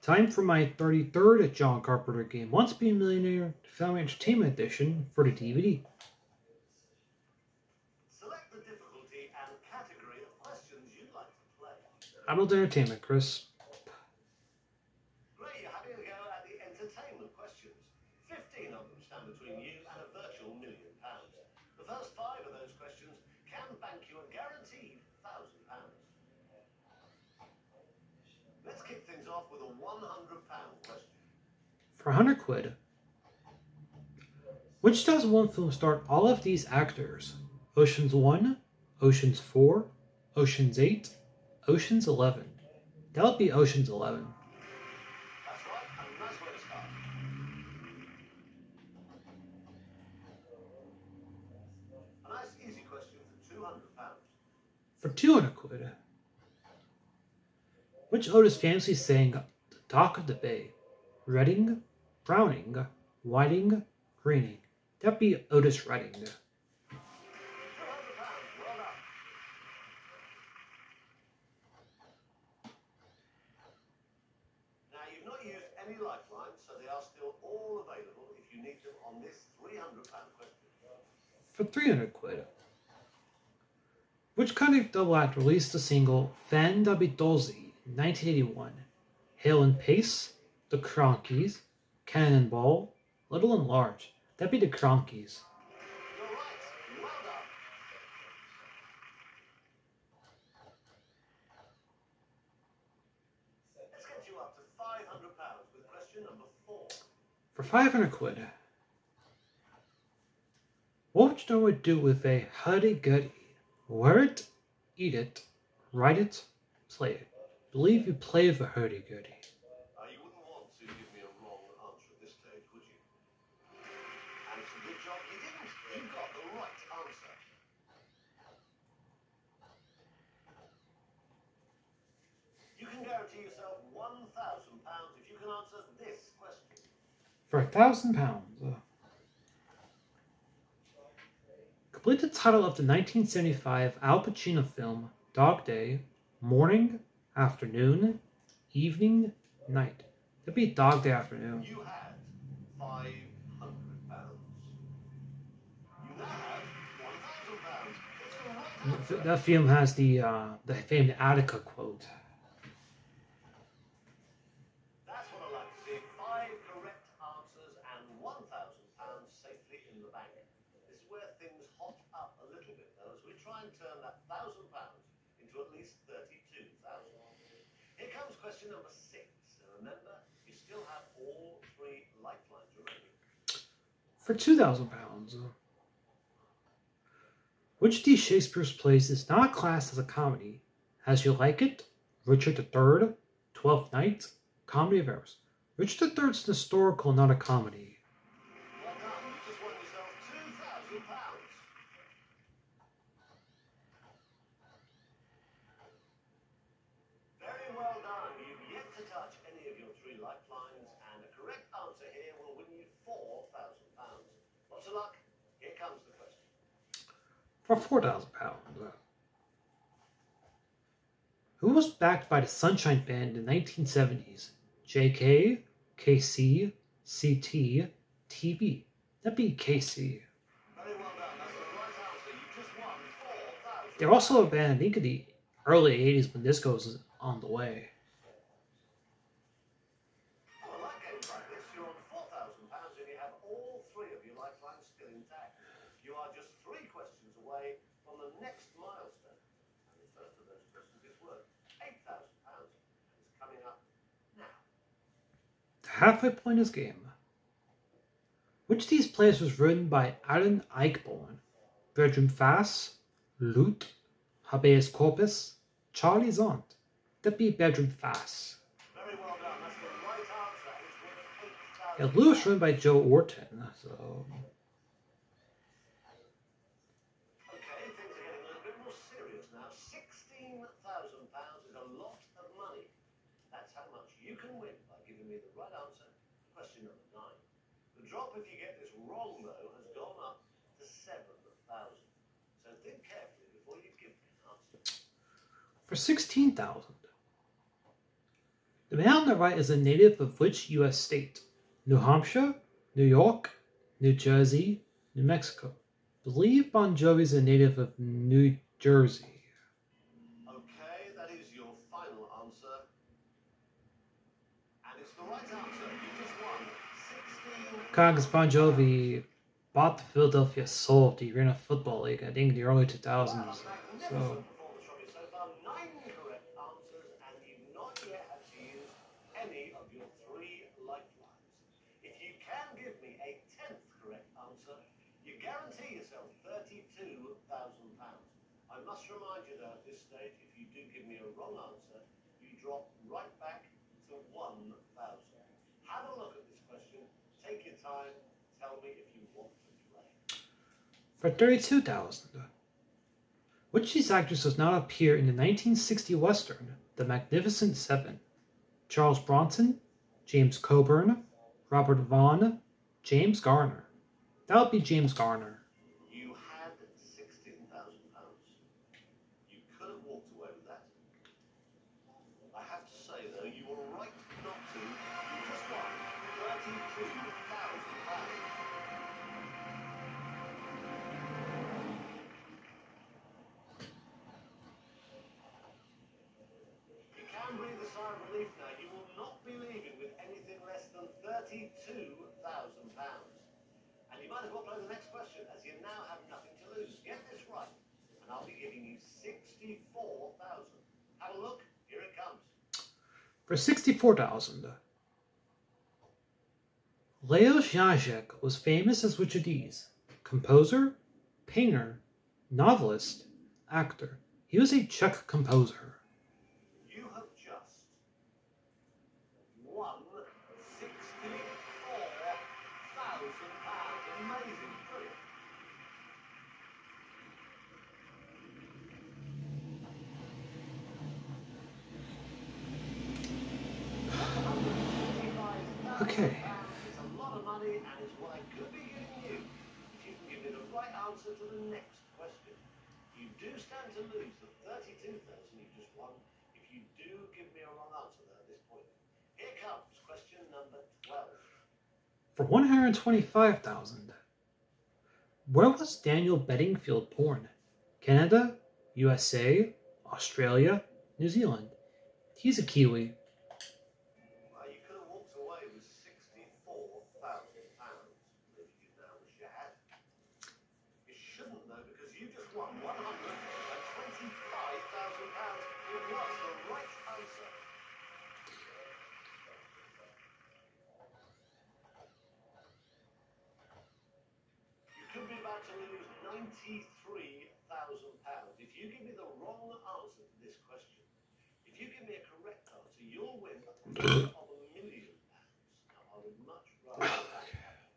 Time for my 33rd John Carpenter game, Once Be a Millionaire Family Entertainment Edition for the DVD. Select the difficulty and category of questions you'd like to play. Adult Entertainment, Chris. Great, you're having a go at the entertainment questions. 15 of them stand between you and a virtual £1 million. The first 5 of those questions can bank you a guaranteed £1,000. Let's kick things off with a £100 question. For 100 quid, which 2001 film starred all of these actors? Ocean's 1, Ocean's 4, Ocean's 8, Ocean's 11. That would be Ocean's 11. That's right, and a nice way to start. A nice easy question for £200. For 200 quid, which Otis famously sang The Dock of the Bay? Redding, Browning, Whiting, Greening. That'd be Otis Redding. £200, well done. Now, you've not used any lifelines, so they are still all available if you need them on this £300 question. For 300 quid, which country double act released the single Fan da Bidozzi in 1981? Hale and Pace, The Cronkies, Cannonball, Little and Large. That'd be The Cronkies. You're right, well done. Let's get you up to £500 with question number 4. For 500 quid, what would you normally do with a huddy-guddy? Wear it, eat it, write it, play it. Believe you play the hurdy-gurdy. You wouldn't want to give me a wrong answer at this stage, would you? And it's a good job you didn't. You got the right answer. You can guarantee yourself £1,000 if you can answer this question. For £1,000, complete the title of the 1975 Al Pacino film Dog Day, Morning, Afternoon, Evening, Night. That'd be Dog Day Afternoon. You had £500. You now have £1,000. That film has the famed Attica quote. That's what I like to see. 5 correct answers and £1,000 safely in the bank. This is where things hot up a little bit, though, as we try and turn that £1,000 into at least 32,000. Here comes question number 6. And remember, you still have all 3 lifelines remaining. For £2,000, which of these Shakespeare's plays is not classed as a comedy? As You Like It, Richard III, Twelfth Night, Comedy of Errors. Richard III is an historical, not a comedy. Well done, you just won yourself £2,000. Very well done. You've yet to touch any of your 3 lifelines, and a correct answer here will win you £4,000. Lots of luck. Here comes the question. For £4,000, who was backed by the Sunshine Band in the 1970s? JK, KC, CT, TB. That'd be KC. Very well done. That's the right answer. You just won £4,000. They're also a band, I think, in the early 80s when disco was on the way. Well, I like games like this. You're on £4,000 and you have all 3 of your lifelines still intact. You are just 3 questions away from the next milestone. And the first of those questions is worth £8,000 and is coming up now. The halfway point is game. Which of these plays was written by Alan Ayckbourn? Bedroom Fass, Loot, Habeas Corpus, Charlie's Aunt. That'd be Bedroom Fass. Very well done. That's the right answer. It's worth £8,000. Yeah, Lou was written by Joe Orton, so... Okay, things are getting a little bit more serious now. £16,000 is a lot of money. That's how much you can win by giving me the right answer to question number 9. The drop, if you get this wrong, though, has gone up to 7,000. So think carefully before you give me an answer. For $16,000, the The man on the right is a native of which U.S. state? New Hampshire, New York, New Jersey, New Mexico. I believe Bon Jovi is a native of New Jersey. Okay, that is your final answer. And it's the right answer. You just won 16. Cogs Bon Jovi bought the Philadelphia Soul of the Arena Football League, I think in the early 2000s. Wow, So, magnificent performance from you so far. 9 correct answers, and you've not yet had to use any of your 3 lifelines. If you can give me a 10th correct answer, you guarantee yourself £32,000. I must remind you though, at this stage, if you do give me a wrong answer, you drop right back to 1,000. Have a look at this question. Take your time. Tell me if you want to play. for 32,000. Which of these actors does not appear in the 1960 Western, The Magnificent Seven? Charles Bronson, James Coburn, Robert Vaughn, James Garner. That would be James Garner. You had £16,000. You could have walked away with that. I have to say, though, you were right not to. You just won £32,000. You can breathe a sigh of relief now. You will not be leaving with anything less than £32,000. And you might as well play the next question, as you now have nothing to lose. Get this right, and I'll be giving you 64,000. Have a look. Here it comes. For 64,000. Leo Zizek was famous as which of these? Composer, painter, novelist, actor. He was a Czech composer. You have just won £64,000. Amazing. Brilliant. Okay. It's a lot of money, and it's what I could be giving you if you can give me the right answer to the next question. You do stand to lose the 32,000 you just won if you do give me a wrong answer there at this point. Here comes question number 12. For 125,000. Where was Daniel Bedingfield born? Canada, USA, Australia, New Zealand. He's a Kiwi. Well, you could have walked away with £64,000 if you now wish you had. You shouldn't though, because you just won £125,000. It was the right answer. You could be about to lose £93,000 if you give me the wrong answer to this question. If you give me a correct answer, you'll win a quarter of £1 million. Now, I would much rather that happen.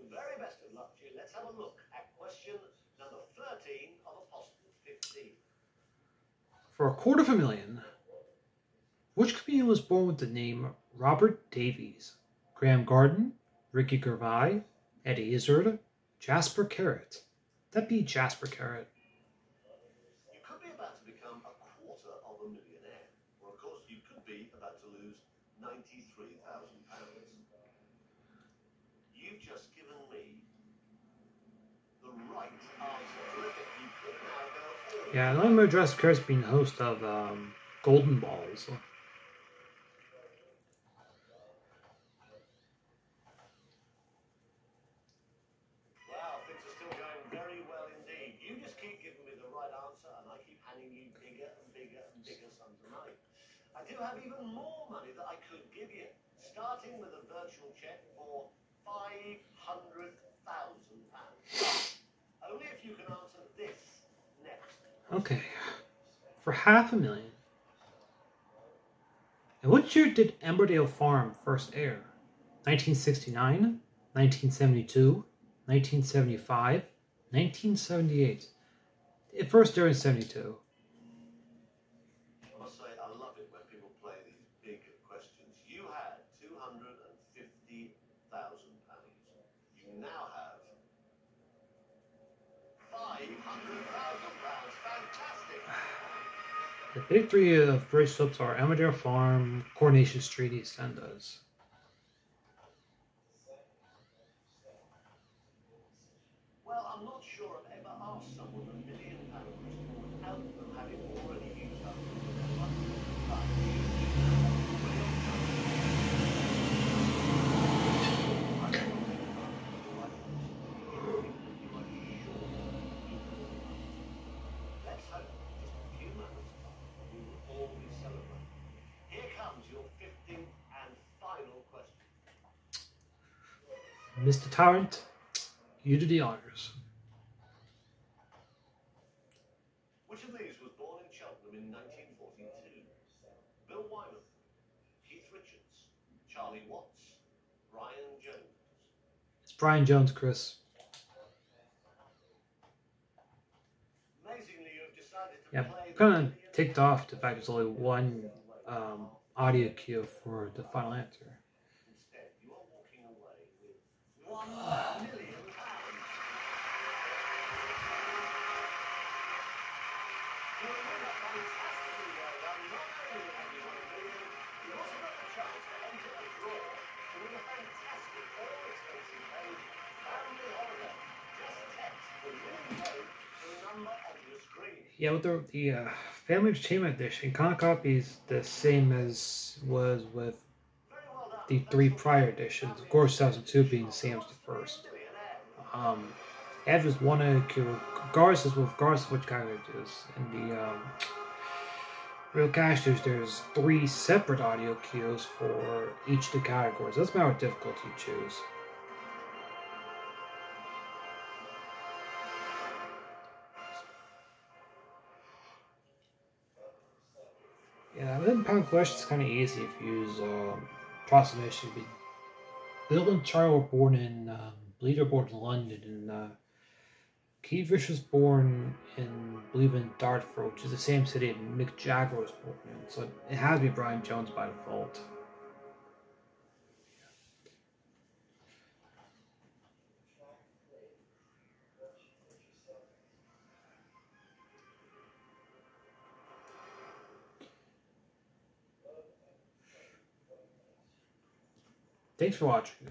The very best of luck to you. Let's have a look at question number 13 of a possible 15. For $250,000. Which comedian was born with the name Robert Davies? Graham Garden, Ricky Gervais, Eddie Izzard, Jasper Carrot. That'd be Jasper Carrot. You could be about to become a quarter of a millionaire. Or, of course, you could be about to lose £93,000. You've just given me the right answer. Terrific. You could now go all Yeah, I remember Jasper Carrot's being the host of Golden Balls. Wow, things are still going very well indeed. You just keep giving me the right answer, and I keep handing you bigger and bigger and bigger sums of money. I do have even more money that I could give you, starting with a virtual check for £500,000. Only if you can answer this next. Okay. For $500,000. In which year did Emberdale Farm first air? 1969, 1972, 1975, 1978. It first aired in 72. I must say, I love it when people play these big questions. You had £250,000. You now have £500,000. Fantastic. The big three of British soaps are Amadale Farm, Coronation Street, EastEnders. Well, I'm not sure I've ever asked someone £1 million question without them having already used up all of their money. But let's hope just a few moments time we will all be celebrating. Here comes your 15th and final question. Mr. Tarrant, you do the honors. Which of these was born in Cheltenham in 1942? Bill Wyman, Keith Richards, Charlie Watts, Brian Jones. It's Brian Jones, Chris. Amazingly, you have decided to Yeah, play I'm kind of ticked off the fact there's only one audio cue for the final answer. Instead, you are walking away with £1 million. Well, fantastically well done. Not only have you won £1 million, you've also got the chance to enter a draw to win a fantastic, all-expenses-paid family holiday. Just text the winning code to the number on your screen. Yeah, with the Family Entertainment Edition, kind of copies the same as was with the 3 prior editions. Of course, 2002 being the same as the first. It was one regardless of which category it is. In the Real Cash, there's 3 separate audio cues for each of the categories. That's a matter of difficulty to choose. Yeah, within Pound Flesh, it's kind of easy if you use approximation. Bill and Charlie were born in Bleeder, born in London, and Keith Richards was born in, I believe, in Dartford, which is the same city Mick Jagger was born in. So it has to be Brian Jones by default. Thanks for watching.